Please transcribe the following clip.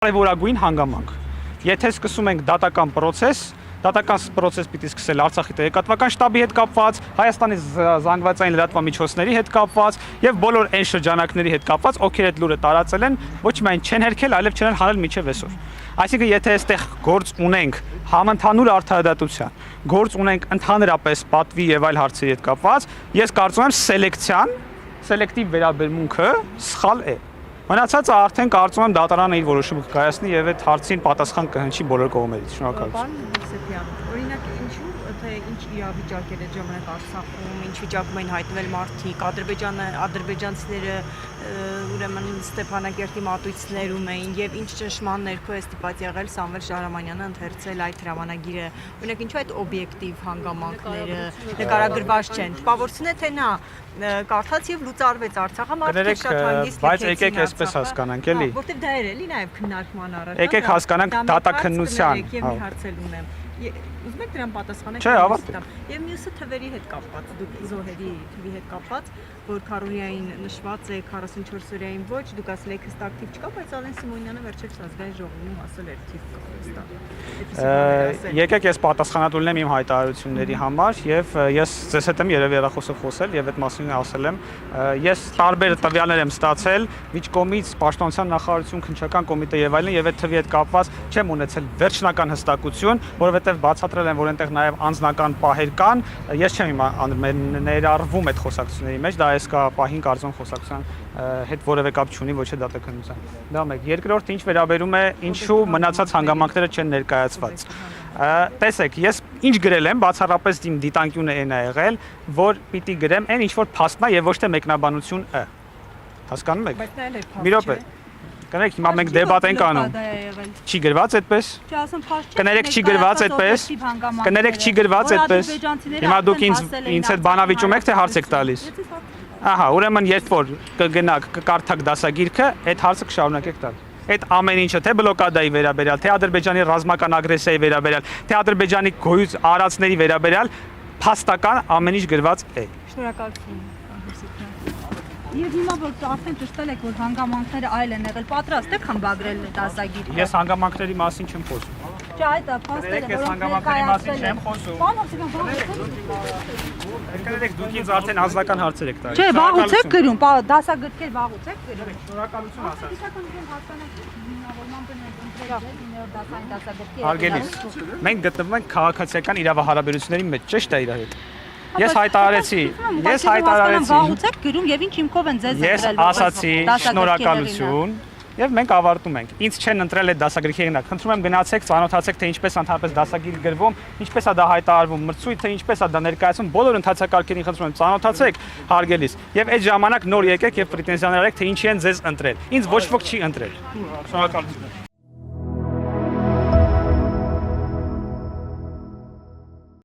Կարևորագույն հանգամանք։ Եթե սկսում ենք դատական պրոցես պիտի սկսել Արցախի տեղեկատվական շտաբի հետ կապված, Հայաստանի զանգվածային լրատվամիջոցների հետ կապված եւ բոլոր այն շրջանակների հետ կապված, ովքեր այդ լուրը տարածել են, ոչ միայն չեն հերքել, այլև չեն հանել մինչեւ այսօր։ Այսինքն, եթե այստեղ գործ ունենք համընդհանուր արդարադատության, գործ ունենք ընդհանրապես պատվի եւ այլ հարցերի հետ կապված, ես կարծում եմ սելեկտիվ վերաբերմունքը սխալ է։ Մնացածը արդեն կարծում եմ դատարանը իր որոշումը կկայացնի եւ այդ հարցին պատասխան կհնչի բոլոր կողմերից։ Շնորհակալություն։ Օրինակ, ինչու թե ինչ իրավիճակ էր այդ ժամանակ Արցախում, ինչ վիճակում էին հայտնվել մարդիկ, ադրբեջանցիները ուրեմն Ստեփանակերտի մատույցներում էին եւ ինչ ճնշման ներքո է ստիպված եղել Սամվել Շահրամանյանը ընթերցել այդ հրամանագիրը։ Օրինակ, ինչու այդ օբյեկտիվ հանգամանքները նկարագրված չեն։ Տպավորություն է թե նա կարդաց եւ լուծարվեց Արցախը մարդիկ շատ հանգիստ բայց եկեք այսպես հասկանանք, էլի։ Որտեւ դա էր էլի նաեւ քննարկման առաջ։ Եկեք հասկանանք դատաքննության։ Հարցելուն եմ։ Ուզում եք դրան պատասխանեք։ Չէ, ավարտեք։ Եվ մյուսը թվերի հետ կապված, դուք զոհերի թվի հետ կապված, որ քարորիային նշված է 44 օրյային ոչ, դուք ասել եք հստակ թիվ չկա, բայց Ալեն Սիմոնյանը վերջերս ազգային ժողովում ասել էր թիվ կա հստակ։ Եկեք ես պատասխանատու լինեմ իմ հայտարարությունների համար եւ ես ձեզ հետ եմ երևի հեռախոսով խոսել եւ այդ մասին ասել եմ։ Ես տարբեր տվյալներ եմ ստացել Միջկոմից, Պաշտպանության նախարարություն, քննչական կոմիտե եւ այլն եւ այդ թվի հետ կապված չեմ ունեցել վերջնական հստակություն, որովհետեւ բացատրել են, որ այնտեղ նաեւ անձնական պահեր կան, ես չեմ ներառվում այդ խոսակցությունների մեջ, դա այս կա պահին կարծում խոսակցության հետ որևէ կապ չունի, ոչ է դատականության։ Դա մեկ։ Երկրորդ, ինչ վերաբերում է ինչու մնացած հանգամանքները չեն ներկայացված։ Տեսեք, ես ինչ գրել եմ, բացառապես իմ դիտանկյունը այն է եղել, որ պիտի գրեմ այն ինչ որ փաստն է եւ ոչ թե մեկնաբանություն է։ Հասկանում եք։ Մի րոպե։ Կներեք, հիմա մենք դեբատ ենք անում։ Չի գրված այդպես։ Կներեք, չի գրված այդպես։ Կներեք, չի գրված այդպես։ Հիմա դուք ինձ հետ բանավիճում եք, թե հարց եք տալիս։ Ահա, ուրեմն երբ որ կգնաք, կկարդաք դասագիրքը, այդ հարցը կշարունակեք տալ։ Այդ ամեն ինչը թե բլոկադայի վերաբերյալ, թե Ադրբեջանի ռազմական ագրեսիայի վերաբերյալ, թե Ադրբեջանի գոյուց արածների վերաբերյալ փաստական ամեն ինչ գրված է։ Շնորհակալություն։ Եվ հիմա որ արդեն ճշտել եք, որ հանգամանքները այլ են եղել, պատրաստ եք խմբագրել դասագիրը։ Ես հանգամանքների մասին չեմ խոսում։ Չէ, այդ փաստերը, որոնք հանգամանքների մասին չեմ խոսում։ Եկեք դուք ինձ արդեն ազգական հարցեր եք տալիս։ Չէ, վաղուց եք գրում, դասագրքեր վաղուց եք գրում։ Շնորհակալություն ասած։ Դասագրքի Հարգելիս, մենք գտնվում ենք քաղաքացիական իրավահարաբերությունների մեջ, ճիշտ է իրար հետ։ Ես հայտարարեցի։ Վաղուց եք գրում եւ ինչ հիմքով են ձեզ ընտրել։ Ես ասացի շնորհակալություն եւ մենք ավարտում ենք։ Ինձ չեն ընտրել այդ դասագրքի հեղինակ։ Խնդրում եմ գնացեք, ծանոթացեք, թե ինչպես ընդհանրապես դասագիր գրվում, ինչպես է դա հայտարարվում, մրցույթը ինչպես է դա ներկայացվում, բոլոր ընթացակարգերին խնդրում եմ ծանոթացեք, հարգելիս։ Եվ այդ ժամանակ նոր եկեք եւ պրետենզիաներ արեք, թե ինչի են ձեզ ընտրել։ Ինձ ոչ ոք չի ընտրել։ Շնորհակալություն։